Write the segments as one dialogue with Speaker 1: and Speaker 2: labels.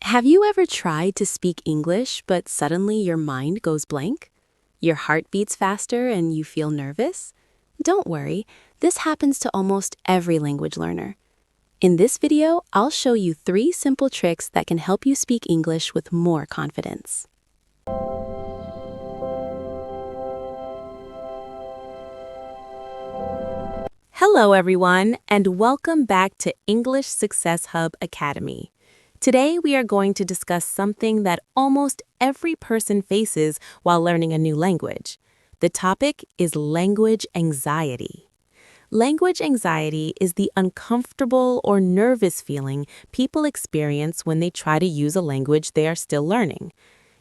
Speaker 1: Have you ever tried to speak English, but suddenly your mind goes blank? Your heart beats faster and you feel nervous? Don't worry, this happens to almost every language learner. In this video, I'll show you 3 simple tricks that can help you speak English with more confidence. Hello everyone, and welcome back to English Success Hub Academy. Today we are going to discuss something that almost every person faces while learning a new language. The topic is language anxiety. Language anxiety is the uncomfortable or nervous feeling people experience when they try to use a language they are still learning.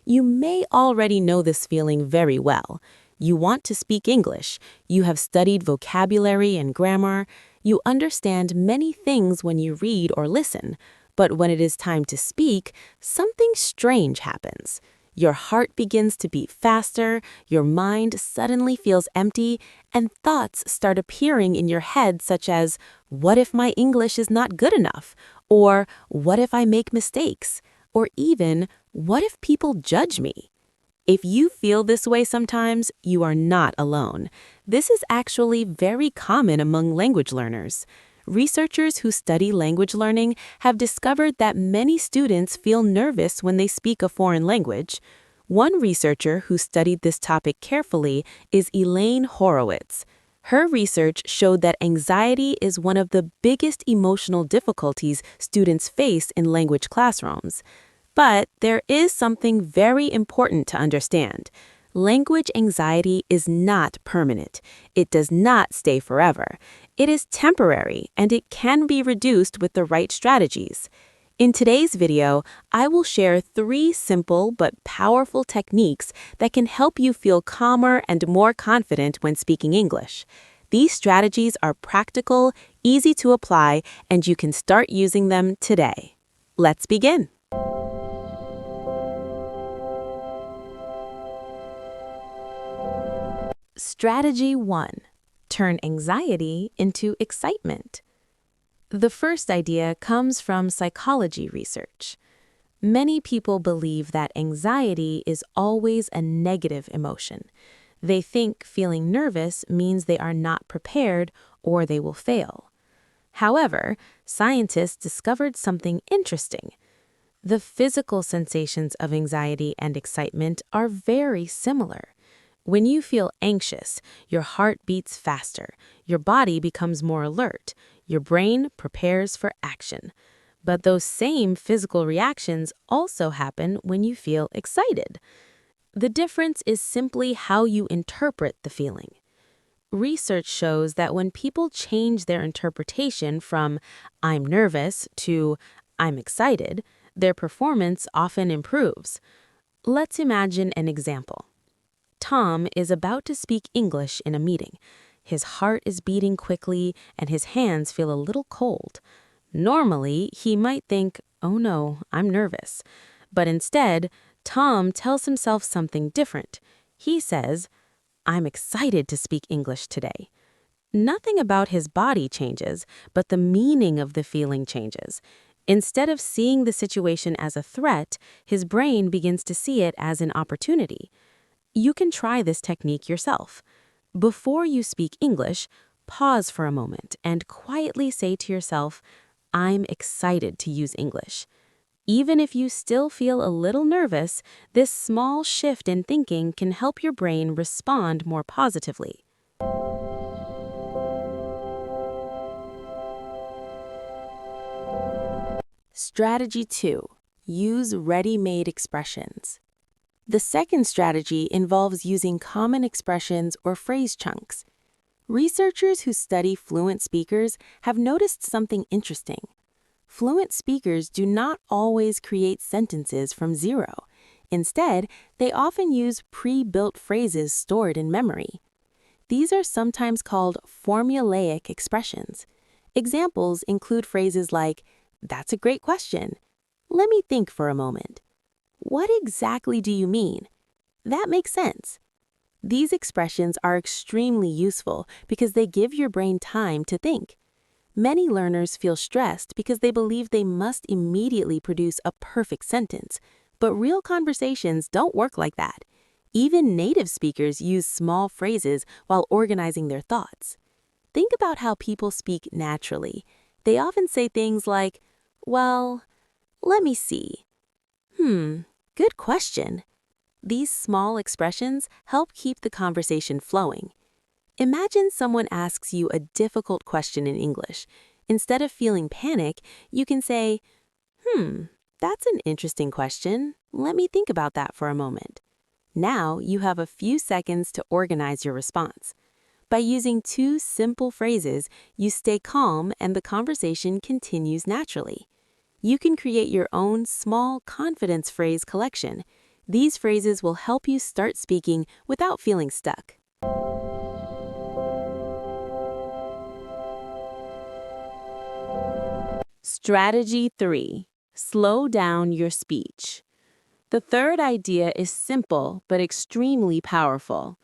Speaker 1: You may already know this feeling very well. You want to speak English, you have studied vocabulary and grammar, you understand many things when you read or listen, but when it is time to speak, something strange happens. Your heart begins to beat faster, your mind suddenly feels empty, and thoughts start appearing in your head such as, what if my English is not good enough? Or, what if I make mistakes? Or even, what if people judge me? If you feel this way sometimes, you are not alone. This is actually very common among language learners. Researchers who study language learning have discovered that many students feel nervous when they speak a foreign language. One researcher who studied this topic carefully is Elaine Horowitz. Her research showed that anxiety is one of the biggest emotional difficulties students face in language classrooms. But there is something very important to understand. Language anxiety is not permanent. It does not stay forever. It is temporary, and it can be reduced with the right strategies. In today's video, I will share 3 simple but powerful techniques that can help you feel calmer and more confident when speaking English. These strategies are practical, easy to apply, and you can start using them today. Let's begin. Strategy 1. Turn anxiety into excitement. The first idea comes from psychology research. Many people believe that anxiety is always a negative emotion. They think feeling nervous means they are not prepared or they will fail. However, scientists discovered something interesting. The physical sensations of anxiety and excitement are very similar. When you feel anxious, your heart beats faster, your body becomes more alert, your brain prepares for action. But those same physical reactions also happen when you feel excited. The difference is simply how you interpret the feeling. Research shows that when people change their interpretation from "I'm nervous" to "I'm excited," their performance often improves. Let's imagine an example. Tom is about to speak English in a meeting. His heart is beating quickly and his hands feel a little cold. Normally, he might think, "Oh no, I'm nervous." But instead, Tom tells himself something different. He says, "I'm excited to speak English today." Nothing about his body changes, but the meaning of the feeling changes. Instead of seeing the situation as a threat, his brain begins to see it as an opportunity. You can try this technique yourself. Before you speak English, pause for a moment and quietly say to yourself, "I'm excited to use English." Even if you still feel a little nervous, this small shift in thinking can help your brain respond more positively. Strategy 2. Use ready-made expressions. The second strategy involves using common expressions or phrase chunks. Researchers who study fluent speakers have noticed something interesting. Fluent speakers do not always create sentences from zero. Instead, they often use pre-built phrases stored in memory. These are sometimes called formulaic expressions. Examples include phrases like, "That's a great question. Let me think for a moment. What exactly do you mean? That makes sense." These expressions are extremely useful because they give your brain time to think. Many learners feel stressed because they believe they must immediately produce a perfect sentence, but real conversations don't work like that. Even native speakers use small phrases while organizing their thoughts. Think about how people speak naturally. They often say things like, well, let me see. Good question. These small expressions help keep the conversation flowing. Imagine someone asks you a difficult question in English. Instead of feeling panic, you can say, that's an interesting question. Let me think about that for a moment. Now you have a few seconds to organize your response. By using two simple phrases, you stay calm and the conversation continues naturally. You can create your own small confidence phrase collection. These phrases will help you start speaking without feeling stuck. Strategy 3. Slow down your speech. The third idea is simple but extremely powerful.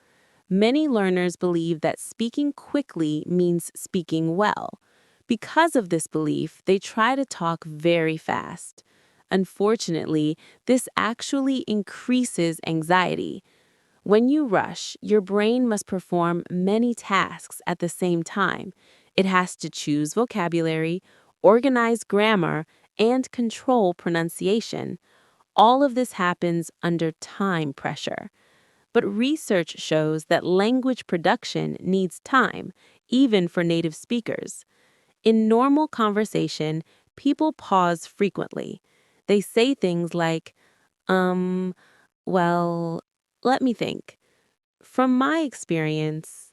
Speaker 1: Many learners believe that speaking quickly means speaking well. Because of this belief, they try to talk very fast. Unfortunately, this actually increases anxiety. When you rush, your brain must perform many tasks at the same time. It has to choose vocabulary, organize grammar, and control pronunciation. All of this happens under time pressure. But research shows that language production needs time, even for native speakers. In normal conversation, people pause frequently. They say things like, well, let me think. From my experience,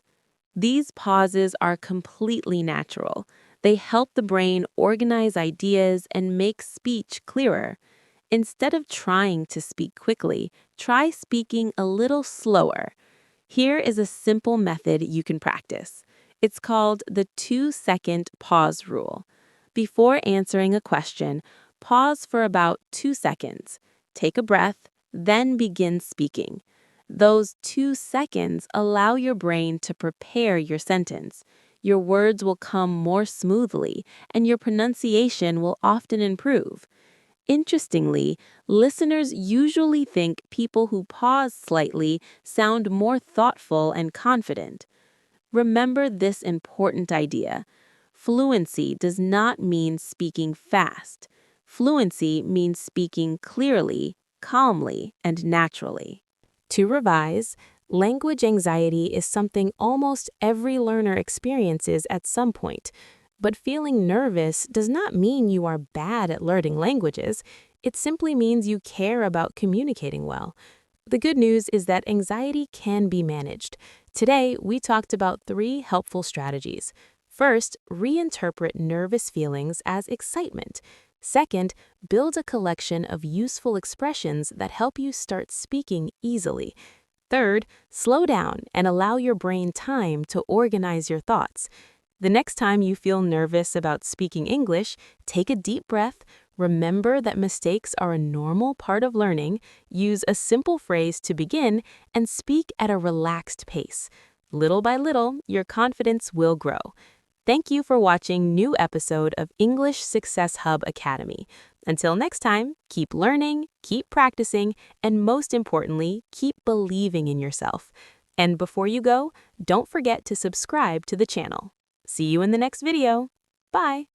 Speaker 1: these pauses are completely natural. They help the brain organize ideas and make speech clearer. Instead of trying to speak quickly, try speaking a little slower. Here is a simple method you can practice. It's called the 2-second pause rule. Before answering a question, pause for about 2 seconds. Take a breath, then begin speaking. Those 2 seconds allow your brain to prepare your sentence. Your words will come more smoothly, and your pronunciation will often improve. Interestingly, listeners usually think people who pause slightly sound more thoughtful and confident. Remember this important idea. Fluency does not mean speaking fast. Fluency means speaking clearly, calmly, and naturally. To revise, language anxiety is something almost every learner experiences at some point. But feeling nervous does not mean you are bad at learning languages. It simply means you care about communicating well. The good news is that anxiety can be managed. Today, we talked about 3 helpful strategies. First, reinterpret nervous feelings as excitement. Second, build a collection of useful expressions that help you start speaking easily. Third, slow down and allow your brain time to organize your thoughts. The next time you feel nervous about speaking English, take a deep breath, remember that mistakes are a normal part of learning, use a simple phrase to begin, and speak at a relaxed pace. Little by little, your confidence will grow. Thank you for watching new episode of English Success Hub Academy. Until next time, keep learning, keep practicing, and most importantly, keep believing in yourself. And before you go, don't forget to subscribe to the channel. See you in the next video. Bye.